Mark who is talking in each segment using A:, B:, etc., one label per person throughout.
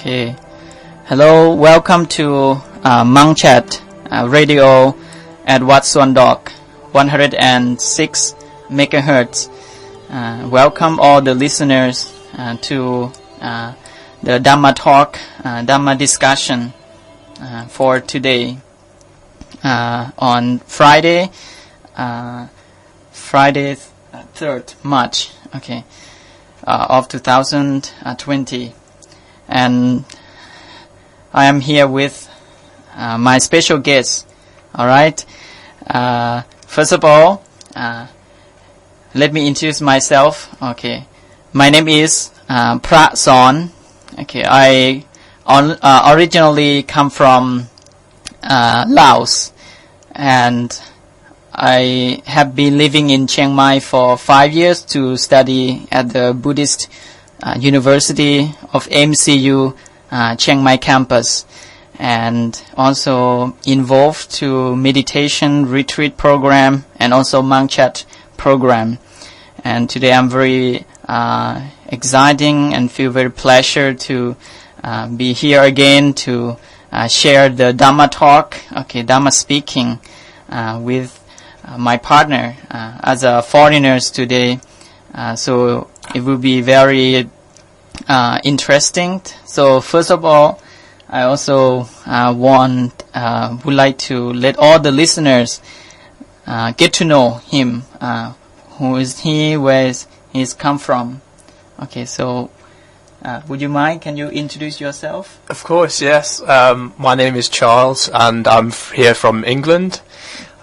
A: Okay. Hello, welcome to Monkchat radio at Watsondok 106 megahertz. Welcome all the listeners to the Dhamma talk, Dhamma discussion for today on Friday 3rd March, of 2020. And I am here with my special guest. All right. First of all, let me introduce myself. Okay, my name is Phra Tong. Okay, I originally come from Laos, and I have been living in Chiang Mai for 5 years to study at the Buddhist University of MCU Chiang Mai campus, and also involved to meditation retreat program and also Monkchat program. And today I'm very exciting and feel very pleasure to be here again to share the Dhamma talk, Dhamma speaking with my partner as a foreigners today. So it will be very interesting. So first of all, I also would like to let all the listeners get to know him. Who is he? Where he's come from? Okay, so would you mind? Can you introduce yourself?
B: Of course, yes. My name is Charles, and I'm here from England.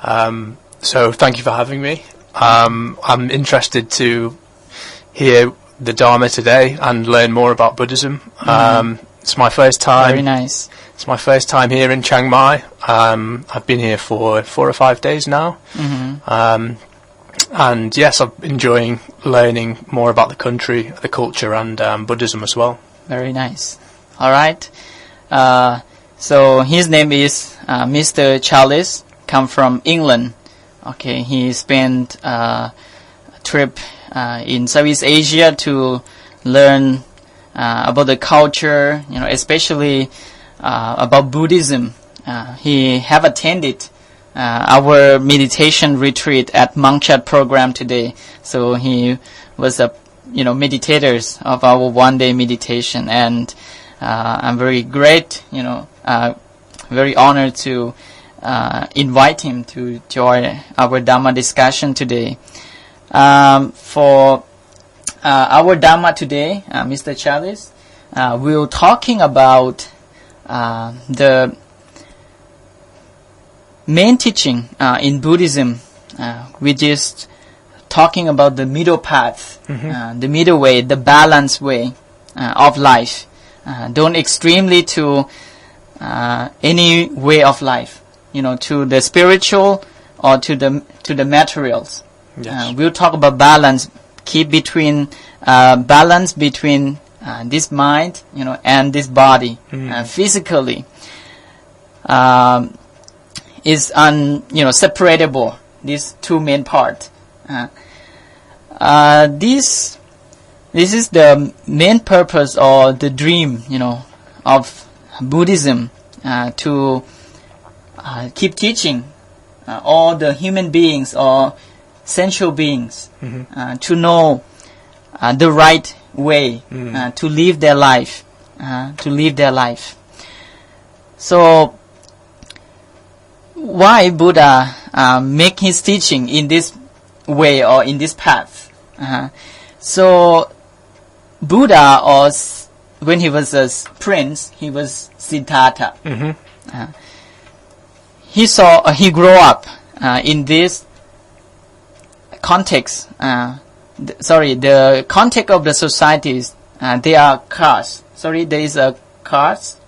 B: So thank you for having me. I'm interested to hear the Dharma today and learn more about Buddhism. It's my first time.
A: Very nice.
B: It's my first time here in Chiang Mai. I've been here for 4 or 5 days now. And yes, I'm enjoying learning more about the country, the culture, and Buddhism as well.
A: Very nice. All right. So his name is Mr. Charles, come from England. Okay, he spent a trip in Southeast Asia to learn about the culture, especially about Buddhism. He have attended our meditation retreat at Monkchat program today. So he was a meditators of our one-day meditation, and I'm very very honored to invite him to join our Dhamma discussion today. For our Dhamma today, Mr. Charles, we're talking about the main teaching in Buddhism, which is talking about the middle path, the middle way, the balanced way of life. Don't extremely to any way of life, to the spiritual or to the materials.
B: Yes.
A: We'll talk about balance. Keep between balance between this mind, and this body. Physically, is separable. These two main parts. This is the main purpose or the dream, of Buddhism, to keep teaching all the human beings or sensual beings to know the right way to live their life, So why Buddha make his teaching in this way or in this path? So Buddha, when he was a prince, he was Siddhartha. He grew up in this context. The context of the societies. They are castes. There is a caste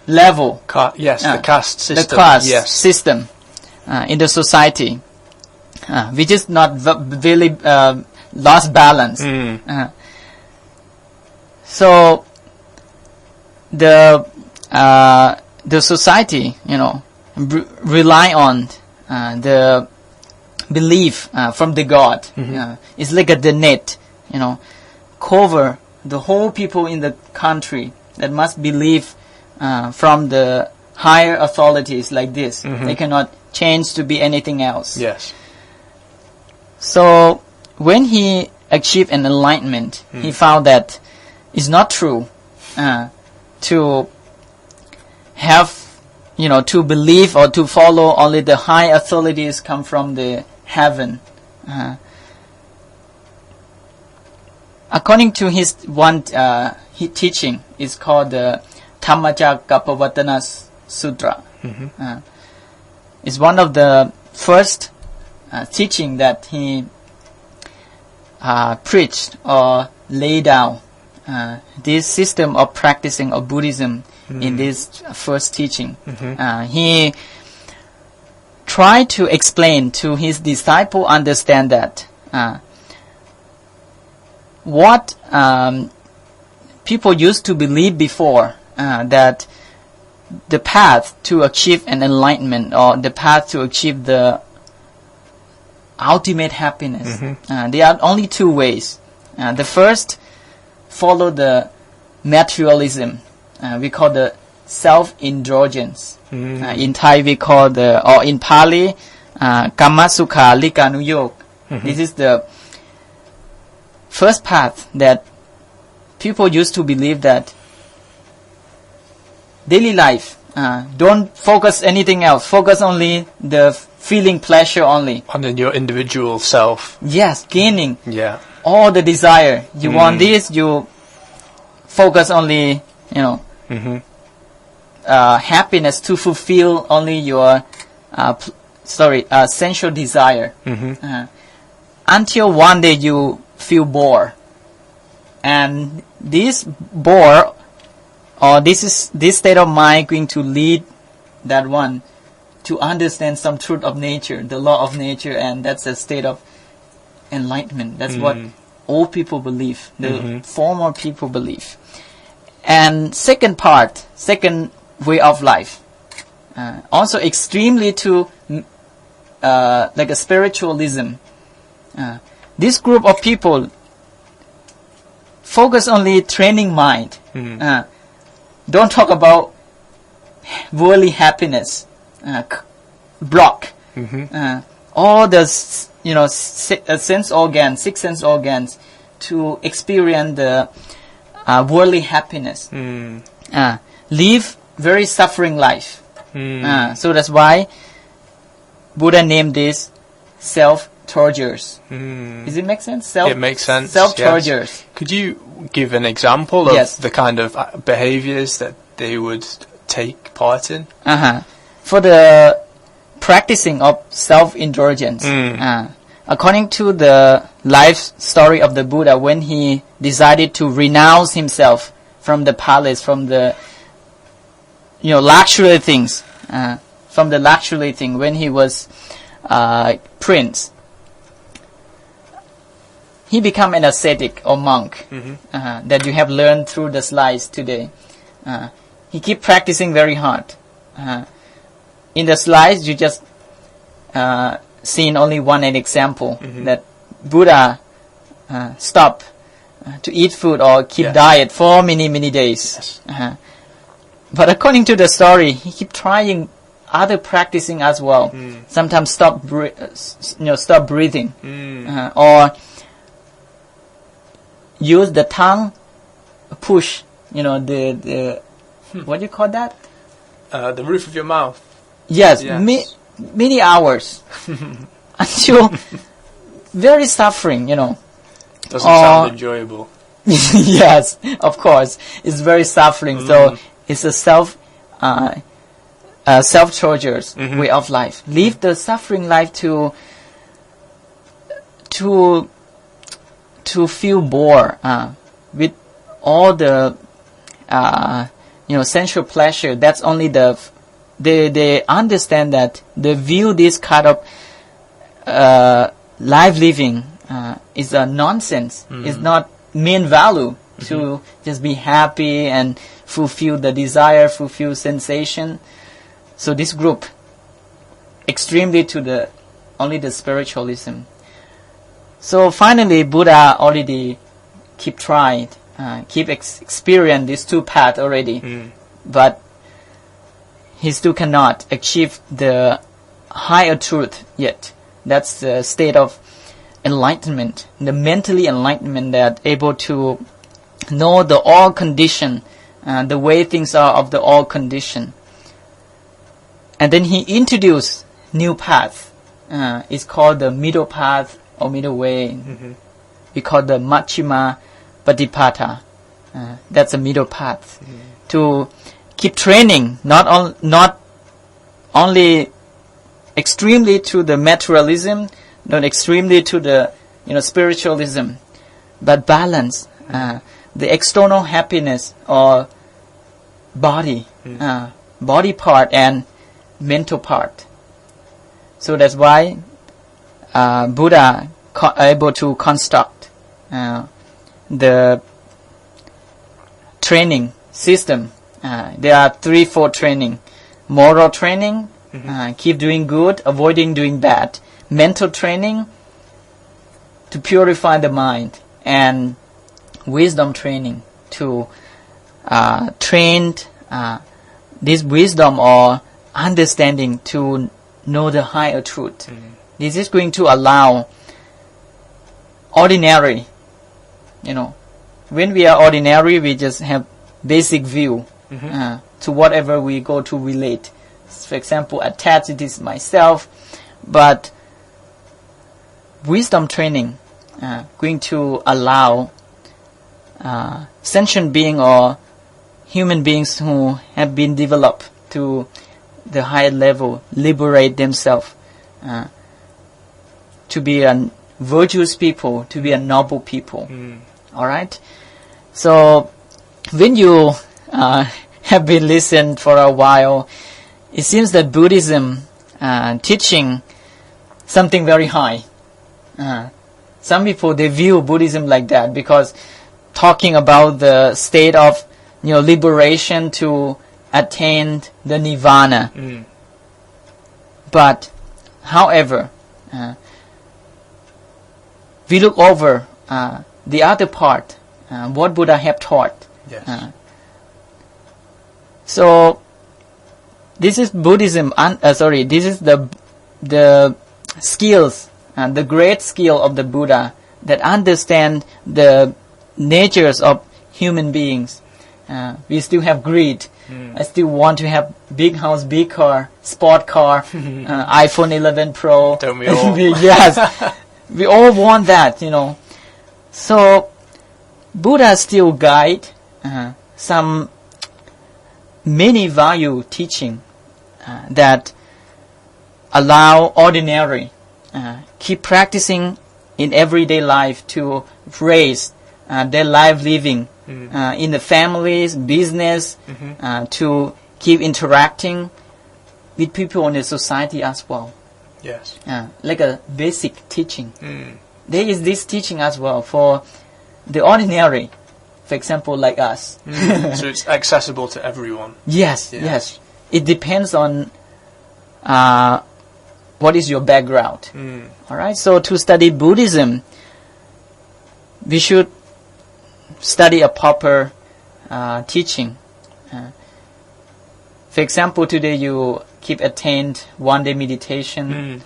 A: level.
B: The caste system.
A: The caste system in the society, which is not really lost balance. So the society, rely on the belief from the God. It's like the net, cover the whole people in the country that must believe from the higher authorities like this. They cannot change to be anything else.
B: Yes.
A: So when he achieved an enlightenment, he found that it's not true to have, to believe or to follow only the high authorities come from the heaven. According to his his teaching, is called the Dhammacakkappavattana Sutra. It's one of the first teaching that he preached or laid down this system of practicing of Buddhism in this first teaching. He tried to explain to his disciple understand that what people used to believe before, that the path to achieve an enlightenment or the path to achieve the ultimate happiness, there are only two ways. The first, follow the materialism. We call the self-indulgence. In Thai we call or in Pali, Kammasukha Likanuyog. This is the first path that people used to believe that daily life, don't focus anything else. Focus only the feeling pleasure only.
B: And then your individual self.
A: Yes, gaining.
B: Yeah.
A: All the desire. You want this, you focus only, happiness to fulfill only your, sensual desire. Until one day you feel bored. And this bore or this state of mind going to lead that one to understand some truth of nature, the law of nature, and that's a state of enlightenment. That's what old people believe, the former people believe. And second way of life, also extremely to like a spiritualism. This group of people focus only training mind. Don't talk about worldly happiness. Block. All the sense organs, six sense organs, to experience the worldly happiness. Live very suffering life. So that's why Buddha named this self-tortures. Does it make sense?
B: It makes sense.
A: Self-tortures.
B: Yes. Could you give an example of the kind of behaviors that they would take part in?
A: For the practicing of self-indulgence, according to the life story of the Buddha, when he decided to renounce himself from the palace, from the luxury things, when he was prince, he became an ascetic or monk that you have learned through the slides today. He keep practicing very hard. In the slides, you just seen only one example that Buddha stopped to eat food or keep diet for many days. But according to the story, he keep trying other practicing as well. Sometimes stop breathing, or use the tongue push. The what do you call that?
B: The roof of your mouth.
A: Yes. Many hours until very suffering.
B: Doesn't sound enjoyable.
A: Yes, of course, it's very suffering. So it's a self-tortures way of life. Live the suffering life to feel bored with all the sensual pleasure. That's only they understand that they view this kind of life living is a nonsense. It's not main value to just be happy and fulfill the desire, fulfill sensation. So this group extremely to only the spiritualism. So finally Buddha already keep trying keep experience these two paths already, but he still cannot achieve the higher truth yet. That's the state of enlightenment, the mentally enlightenment that able to know the all condition, the way things are of the all condition. And then he introduced new path. It's called the middle path or middle way. We call the Majjhima Patipata. That's a middle path. To keep training, not only extremely to the materialism, not extremely to the spiritualism, but balance the external happiness or body part and mental part. So that's why Buddha able to construct the training system. There are 3-4 training: moral training, keep doing good, avoiding doing bad; mental training, to purify the mind; and wisdom training, to train this wisdom or understanding to know the higher truth. This is going to allow ordinary, when we are ordinary, we just have basic view to whatever we go to relate. For example, attached, it is myself, but wisdom training going to allow sentient being or human beings who have been developed to the higher level liberate themselves to be a virtuous people, to be a noble people. All right. So when you have been listening for a while, it seems that Buddhism teaching something very high. Some people, they view Buddhism like that, because talking about the state of liberation to attain the nirvana. But however, we look over the other part, what Buddha have taught.
B: Yes.
A: So this is Buddhism. This is the skills and the great skill of the Buddha that understand the natures of human beings. We still have greed. I still want to have big house, big car, sport car, iPhone 11 Pro.
B: Don't we all?
A: Yes, we all want that, So Buddha still guide some many value teaching that allow ordinary keep practicing in everyday life to raise their life living in the families, business, to keep interacting with people in the society as well.
B: Yes.
A: Like a basic teaching. There is this teaching as well for the ordinary, for example, like us.
B: So it's accessible to everyone.
A: Yes. It depends on what is your background. All right. So to study Buddhism, we should study a proper teaching. For example, today you keep attained one-day meditation.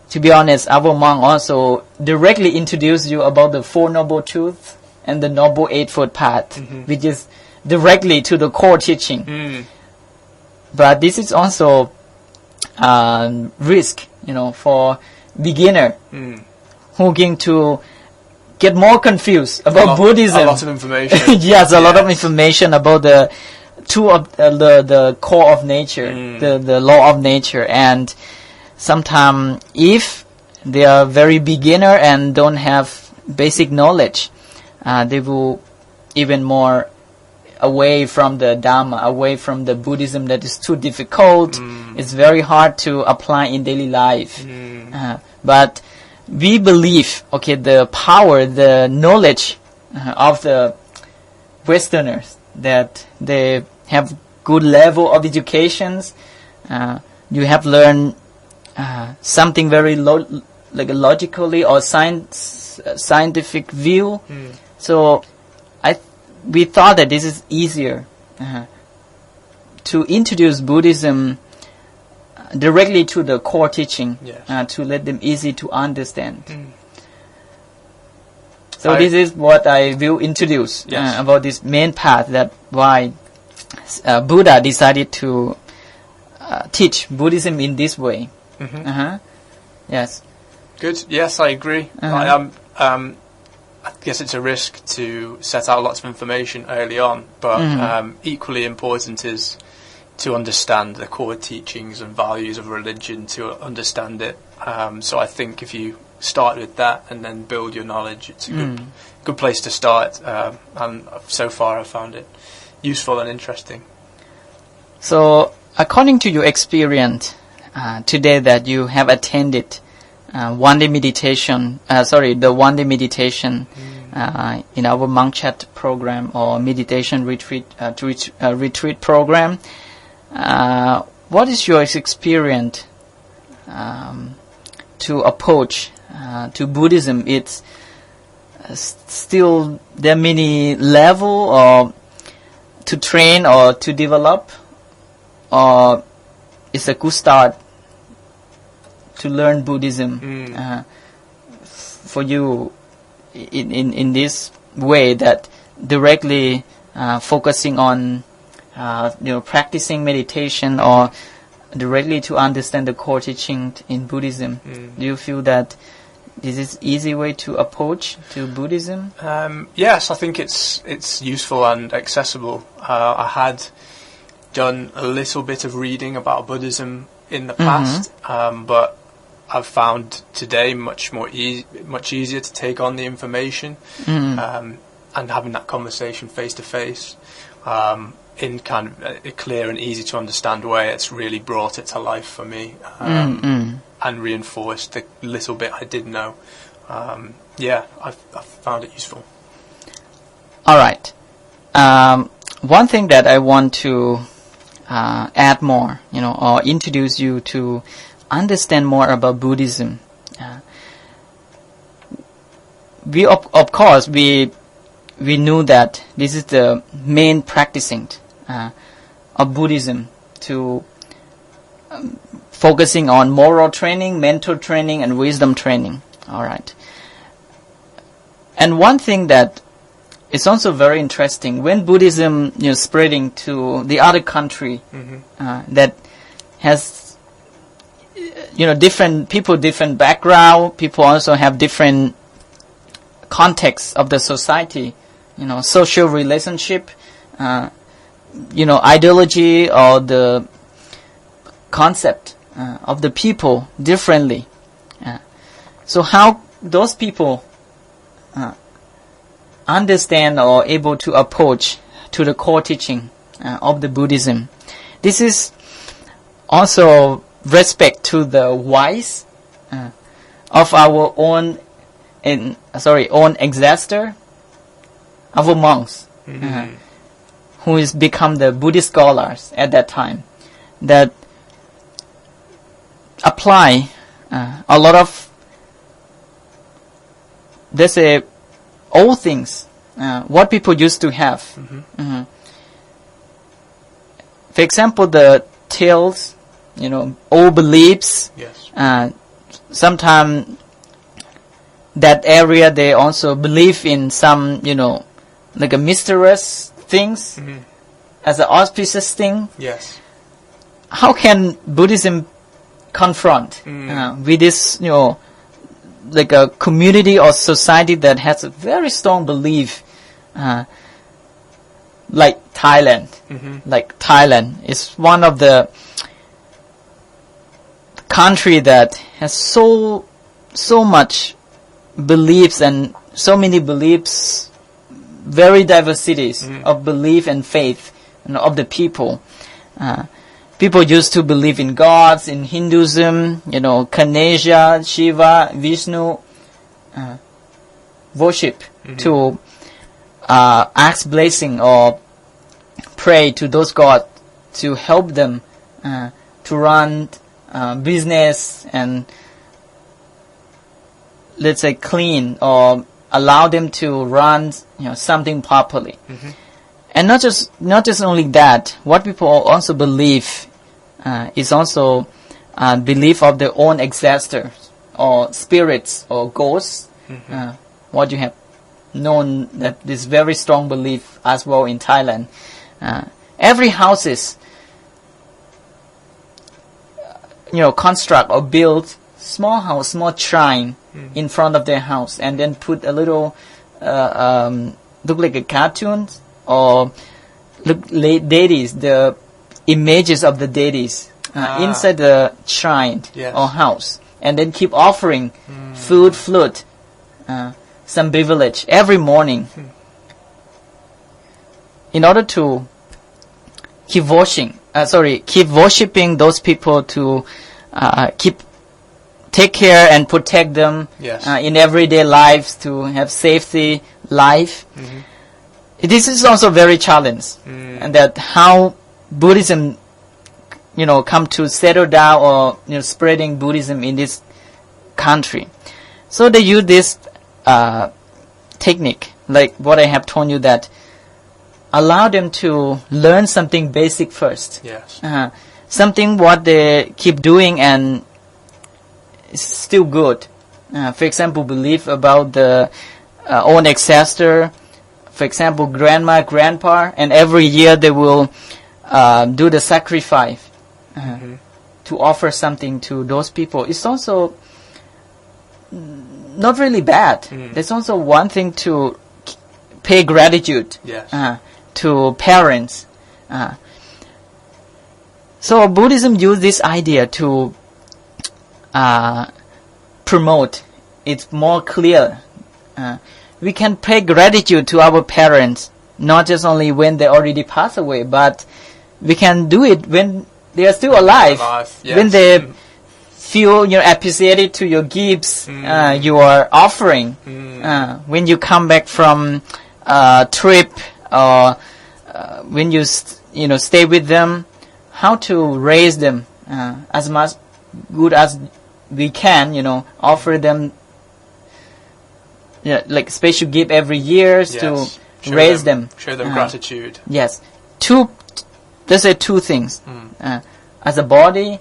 A: To be honest, our monk also directly introduced you about the Four Noble Truths and the Noble Eightfold Path, which is directly to the core teaching. But this is also risk, for beginner who going to get more confused about Buddhism.
B: A lot of information.
A: Yes, a lot of information about the two of the core of nature, the law of nature, and sometimes if they are very beginner and don't have basic knowledge, they will even more away from the Dharma, away from the Buddhism that is too difficult. It's very hard to apply in daily life. But we believe, the power, the knowledge of the Westerners, that they have good level of educations. You have learned something very logically or scientific view. So we thought that this is easier to introduce Buddhism directly to the core teaching, to let them easy to understand. So this is what I will introduce about this main path, that why Buddha decided to teach Buddhism in this way. Yes.
B: Good. Yes, I agree. I guess it's a risk to set out lots of information early on, but equally important is to understand the core teachings and values of religion, to understand it. So I think if you start with that and then build your knowledge, it's a good place to start. And so far I've found it useful and interesting.
A: So according to your experience today that you have attended the one-day meditation in our Monkchat program or meditation retreat program, what is your experience to approach to Buddhism? It's still there are many levels or to train or to develop, or it's a good start to learn Buddhism for you in this way, that directly focusing on practicing meditation or directly to understand the core teaching in Buddhism. Do you feel that this is easy way to approach to Buddhism?
B: Yes, I think it's useful and accessible. I had done a little bit of reading about Buddhism in the past, but I've found today much easier to take on the information and having that conversation face to face in kind of a clear and easy to understand way. It's really brought it to life for me and reinforced the little bit I did know. I've found it useful.
A: All right. One thing that I want to add more, or introduce you to understand more about Buddhism. We of course we knew that this is the main practicing of Buddhism, to focusing on moral training, mental training, and wisdom training. All right. And one thing that is also very interesting, when Buddhism spreading to the other country that has different people, different background, people also have different contexts of the society, social relationship, ideology or the concept of the people differently. So how those people understand or able to approach to the core teaching of the Buddhism? This is also respect to the wise of our own ancestor, our monks, who is become the Buddhist scholars at that time, that apply a lot of, let's say, old things, what people used to have. For example, the tales, old beliefs.
B: Yes.
A: Sometimes that area they also believe in some, like a mysterious things as an auspicious thing.
B: Yes.
A: How can Buddhism confront with this, like a community or society that has a very strong belief, like Thailand. Like Thailand is one of the country that has so much beliefs and so many beliefs, very diversities of belief and faith of the people. People used to believe in gods, in Hinduism, Ganesha, Shiva, Vishnu, worship to ask blessing or pray to those gods to help them to run business and, let's say, clean or allow them to run, something properly. And not just only that. What people also believe is also belief of their own ancestors or spirits or ghosts. What you have known that this very strong belief as well in Thailand. Every houses, construct or build small house, small shrine in front of their house, and then put a little look like a cartoon or look deities, the images of the deities inside the shrine or house, and then keep offering food, flute, some beverage every morning in order to keep worshipping those people, to take care and protect them in everyday lives, to have safety life. This is also very challenging, and that how Buddhism, come to settle down or spreading Buddhism in this country. So they use this technique, like what I have told you, that allow them to learn something basic first. Something what they keep doing and it's still good. For example, belief about the own ancestor. For example, grandma, grandpa, and every year they will do the sacrifice to offer something to those people. It's also not really bad. There's also one thing to pay gratitude to parents. So Buddhism use this idea to promote. It's more clear. We can pay gratitude to our parents, not just only when they already pass away, but we can do it when they are still alive. When they feel appreciated to your gifts you are offering. When you come back from a trip, or when you stay with them, how to raise them as much good as we can, offer them like special gift every year to raise them.
B: Show them gratitude.
A: Yes. There's two things. As a body,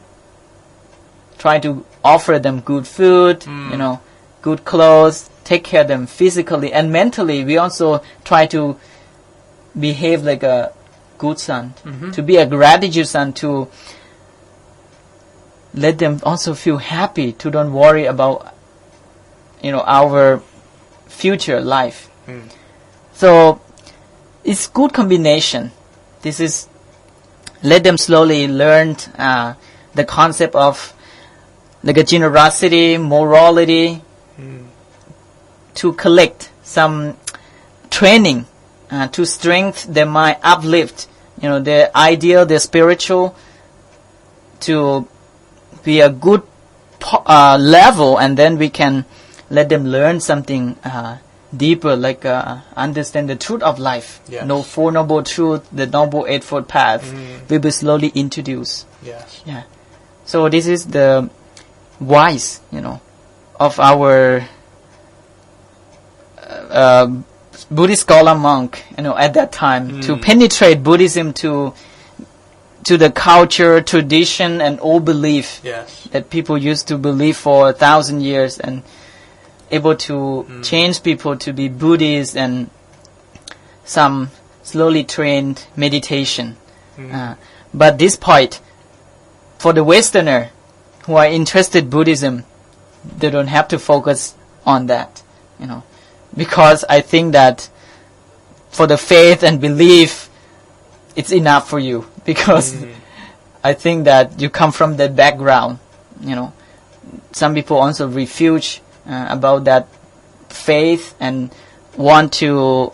A: try to offer them good food, good clothes, take care of them physically and mentally. We also try to behave like a good son, to be a gratitude son, to let them also feel happy, to don't worry about our future life. So it's good combination. This is let them slowly learn the concept of like a generosity, morality, to collect some training to strengthen their mind, uplift their ideal, their spiritual, to be a good level, and then we can let them learn something deeper, like understand the truth of life. No Four Noble Truth, the Noble Eightfold Path will be slowly introduced. So this is the wise, of our Buddhist scholar monk, at that time, to penetrate Buddhism to the culture, tradition, and old belief that people used to believe for 1,000 years, and able to change people to be Buddhists, and some slowly trained meditation. But this point, for the Westerner who are interested in Buddhism, they don't have to focus on that, because I think that for the faith and belief, it's enough for you, because I think that you come from that background. Some people also refuse about that faith and want to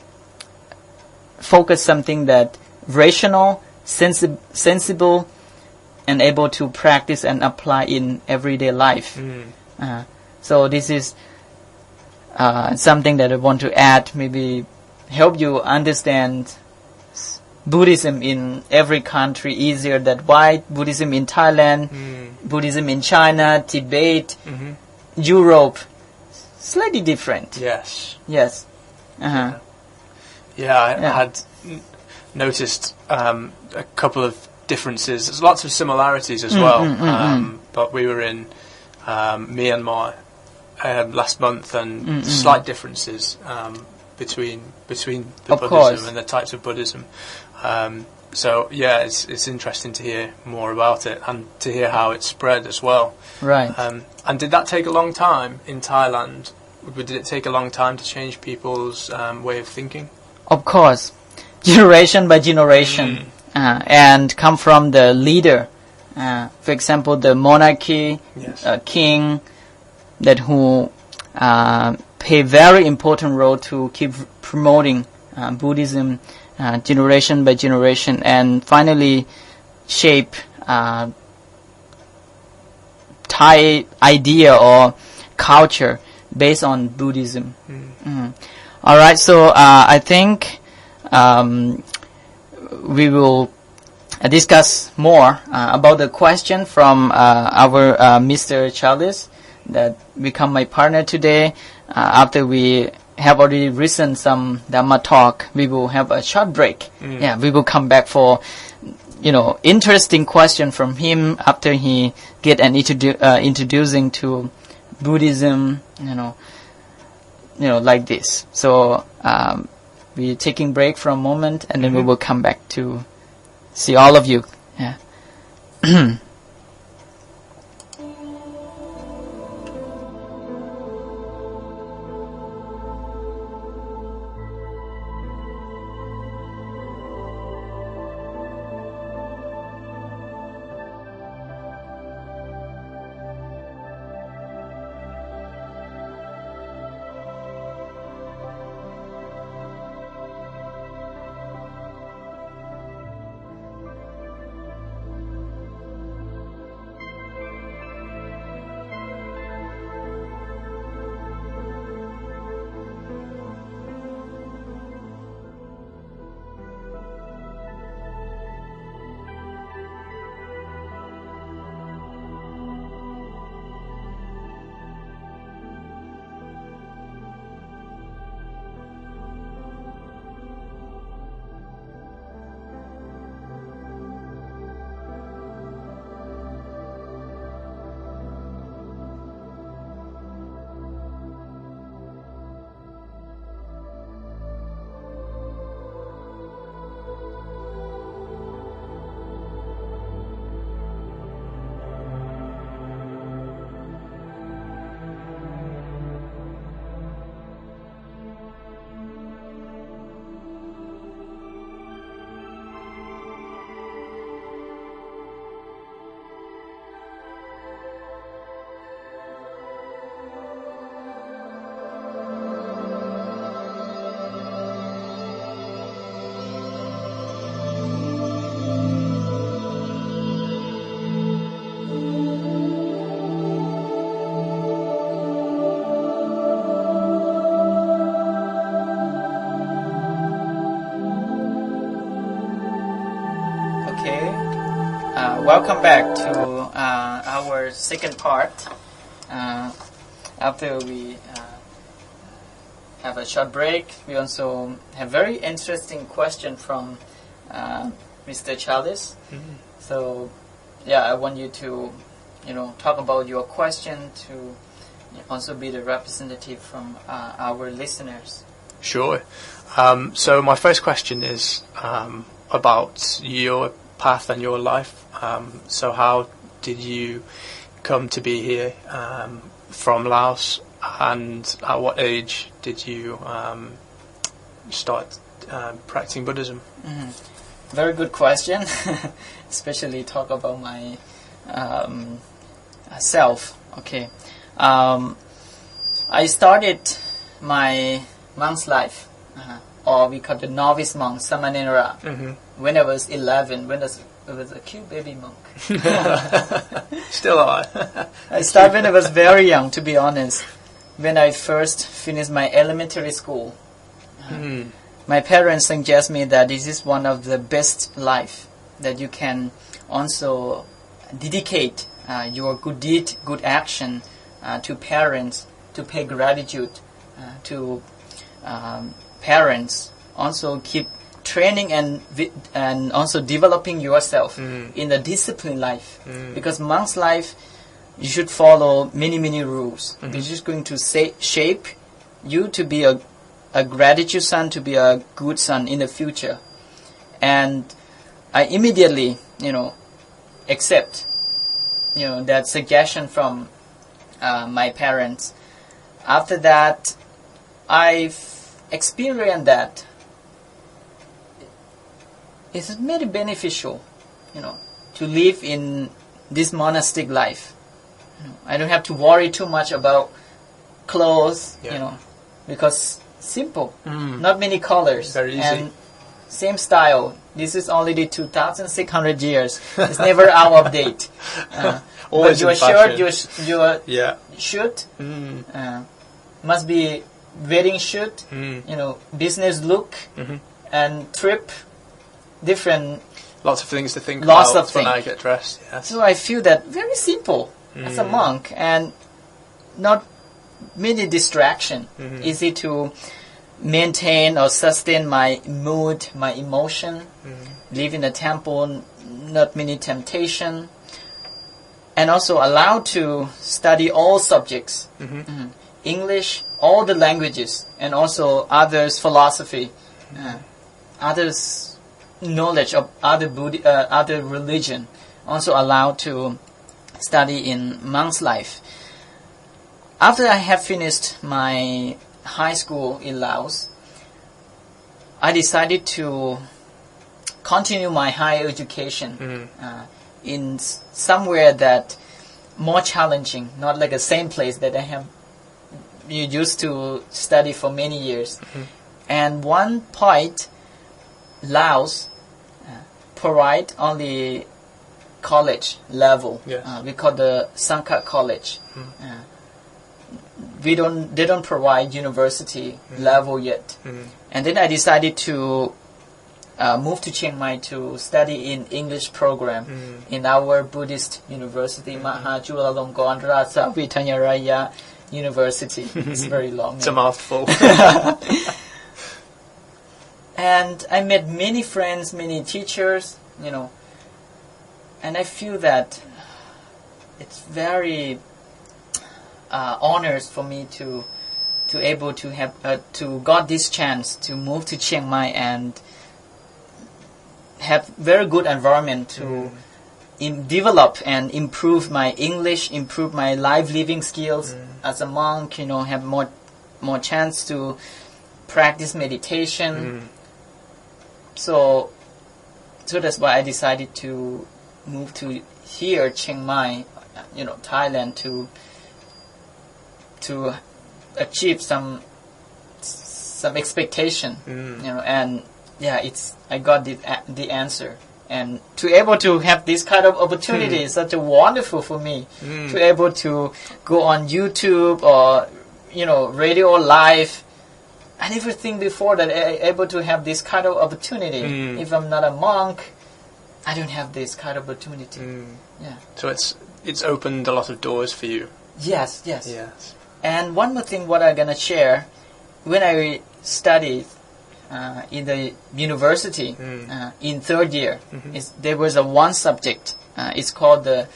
A: focus something that rational, sensible, and able to practice and apply in everyday life. So this is something that I want to add, maybe help you understand Buddhism in every country easier. That why Buddhism in Thailand, Buddhism in China, Tibet, Europe, slightly different.
B: Yes.
A: Yes. Uh-huh.
B: Yeah, I had noticed a couple of differences. There's lots of similarities as well. But we were in Myanmar last month, and slight differences between the Buddhism and the types of Buddhism. So yeah, it's interesting to hear more about it and to hear how it spread as well.
A: Right.
B: And did that take a long time in Thailand? Did it take a long time to change people's way of thinking?
A: Of course, generation by generation, and come from the leader. For example, the monarchy, king, that who play very important role to keep promoting Buddhism generation by generation, and finally shape Thai idea or culture based on Buddhism. All right, so I think we will discuss more about the question from our Mr. Charles that become my partner today. After we have already written some Dhamma talk, we will have a short break. Yeah, we will come back for interesting question from him after he get an introducing to Buddhism. Like this. So we're taking break for a moment, and then we will come back to see all of you. Yeah. Welcome back to our second part. After we have a short break, we also have very interesting question from Mr. Charles. So, I want you to, talk about your question to also be the representative from our listeners.
B: Sure. So my first question is about your path and your life. So how did you come to be here from Laos, and at what age did you start practicing Buddhism?
A: Very good question. Especially talk about my self. Okay. I started my monk's life, or we call the novice monk, Samanera, when I was 11, when I was a cute baby monk.
B: Still alive.
A: I started when I was very young, to be honest. When I first finished my elementary school, my parents suggest me that this is one of the best life that you can also dedicate your good deed, good action to parents to pay gratitude to parents. Also keep training and also developing yourself in the disciplined life. Because monk's life, you should follow many rules. It's just going to shape you to be a gratitude son, to be a good son in the future. And I immediately, accept, that suggestion from my parents. After that, I've experienced that it's very beneficial, to live in this monastic life. I don't have to worry too much about clothes, because simple, not many colors,
B: very easy,
A: and same style. This is already 2,600 years. It's never out of date.
B: Always
A: but your shirt, your shirt, must be wedding shirt, business look, and trip, different.
B: Lots of things to think about when I get dressed. Yes.
A: So I feel that very simple as a monk, and not many distraction. Easy to maintain or sustain my mood, my emotion. Live in the temple, not many temptation, and also allowed to study all subjects, English, all the languages, and also others philosophy, others knowledge of other religion. Also allowed to study in monk's life. After I have finished my high school in Laos, I decided to continue my higher education in somewhere that more challenging, not like the same place that I have used to study for many years. And one point, Laos provide only college level. We call the Sangha college. They don't provide university level yet. And then I decided to move to Chiang Mai to study in English program in our Buddhist university, Maha Chulalongkorn Rasa Vitanyaraya University. It's very long.
B: It's a mouthful.
A: And I met many friends, many teachers, and I feel that it's very honors for me to able to have to got this chance to move to Chiang Mai and have very good environment to develop and improve my English, improve my life living skills as a monk. Have more chance to practice meditation. So that's why I decided to move to here, Chiang Mai, Thailand, to achieve some expectation, and I got the answer, and to able to have this kind of opportunity is such a wonderful for me to able to go on YouTube or radio live. I never think before that I able to have this kind of opportunity. If I'm not a monk, I don't have this kind of opportunity.
B: So it's opened a lot of doors for you.
A: Yes. And one more thing, what I'm gonna share, when I studied in the university in third year, there was one subject. It's called the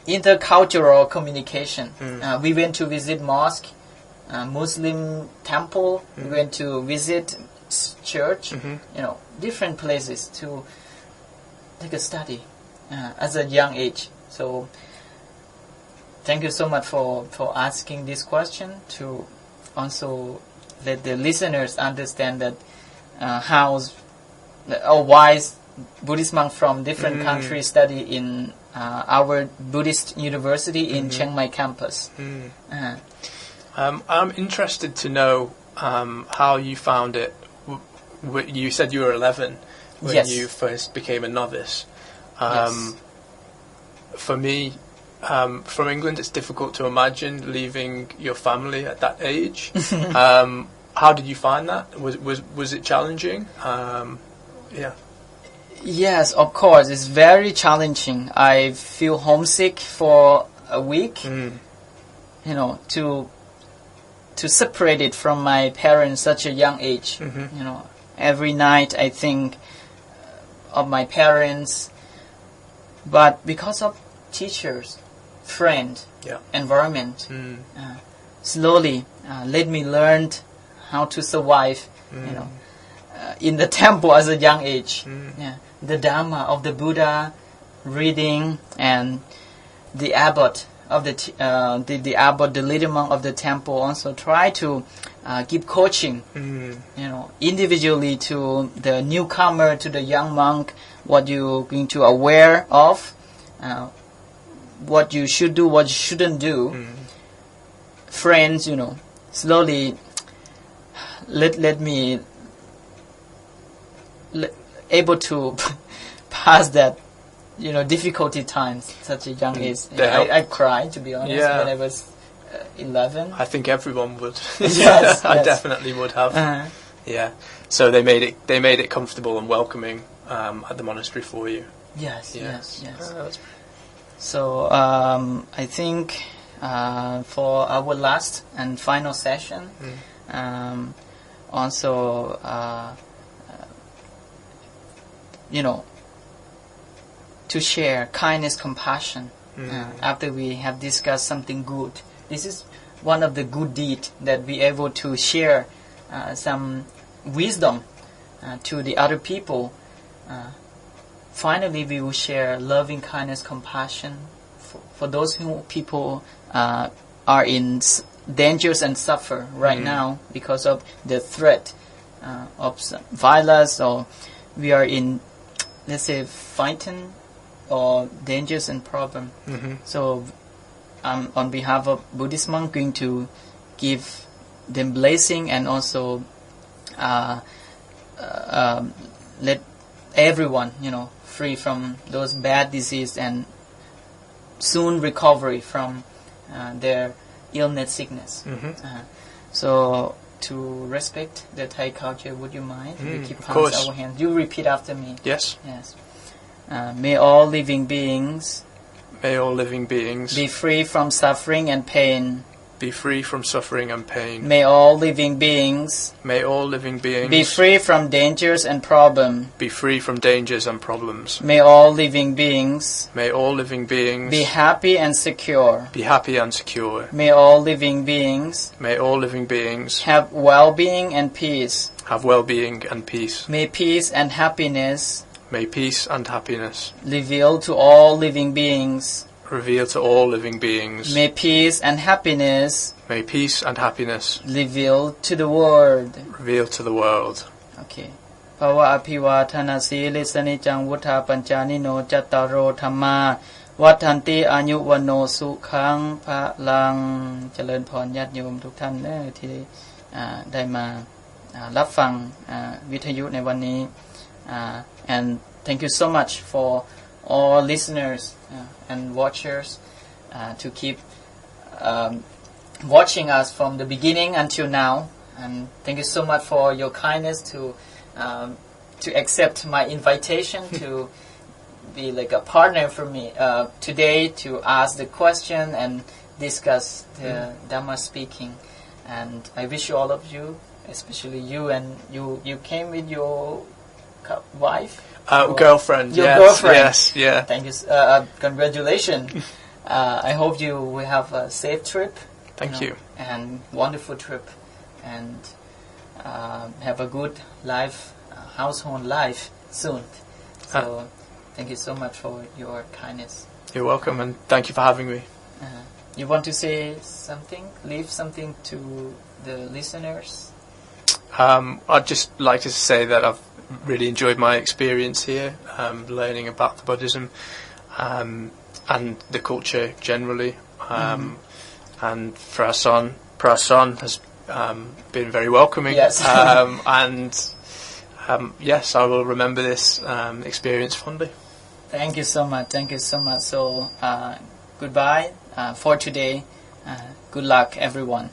A: intercultural communication. We went to visit mosque, Muslim temple. We went to visit church. Different places to take a study as a young age. So thank you so much for asking this question, to also let the listeners understand that why Buddhist monks from different countries study in our Buddhist university in Chiang Mai campus.
B: I'm interested to know how you found it. You said you were 11 when you first became a novice. For me, from England, it's difficult to imagine leaving your family at that age. How did you find that? Was it challenging?
A: Yes, of course. It's very challenging. I feel homesick for a week. You know, to separate it from my parents such a young age. You know, every night I think of my parents, but because of teachers, friends, environment, slowly let me learn how to survive. You know, in the temple as a young age. The Dharma of the Buddha, reading, and the abbot of the abbot, the leader monk of the temple, also try to give coaching, you know, individually to the newcomer, to the young monk, what you're going to aware of, what you should do, what you shouldn't do. Friends, you know, slowly let me able to pass that, you know, difficulty times such a young age. I cried, to be honest, when I was 11.
B: I think everyone would.
A: Yes,
B: I definitely would have. Yeah. So they made it comfortable and welcoming at the monastery for you.
A: Yes.
B: That's
A: So I think for our last and final session, also you know, to share kindness, compassion. After we have discussed something good, this is one of the good deeds that we able to share some wisdom to the other people. Finally, we will share loving kindness, compassion for those people are in dangers and suffer right now because of the threat of violence, or we are in, let's say, fighting or dangers and problem. So on behalf of Buddhist monk, going to give them blessing and also let everyone, you know, free from those bad disease and soon recovery from their illness, sickness. So to respect the Thai culture, would you mind? We keep hands our hands. You repeat after me.
B: Yes.
A: May all living beings
B: be
A: free from suffering and pain.
B: Be free from suffering and pain.
A: May all living beings
B: be
A: free from dangers and problems.
B: Be free from dangers and problems.
A: May all living beings
B: be
A: happy and secure.
B: May
A: all living beings have well-being and peace. May peace and happiness reveal to all living beings. May peace and happiness reveal to the world. Okay. ภาวะอภิวาทนาสีลิสนิจังวุธาปัญจานิโนจัตตารโอธรรมาวัฏันติอายุวันโนสุขังพะลังเจริญพรญาติโยมทุกท่านที่ได้มารับฟังวิทยุในวันนี้ and thank you so much for all listeners and watchers to keep watching us from the beginning until now, and thank you so much for your kindness to accept my invitation to be like a partner for me today to ask the question and discuss the Dhamma speaking. And I wish you, all of you, especially you, and you came with your wife.
B: Girlfriend.
A: Your girlfriend.
B: Yes. Yeah.
A: Thank you. Congratulations. I hope you will have a safe trip.
B: Thank you.
A: And wonderful trip, and have a good life, household life soon. So, thank you so much for your kindness.
B: You're welcome, and thank you for having me.
A: You want to say something? Leave something to the listeners?
B: I'd just like to say that I've really enjoyed my experience here, learning about the Buddhism and the culture generally. And Phra Tong has been very welcoming.
A: Yes.
B: And yes, I will remember this experience fondly.
A: Thank you so much. So, goodbye for today. Good luck, everyone.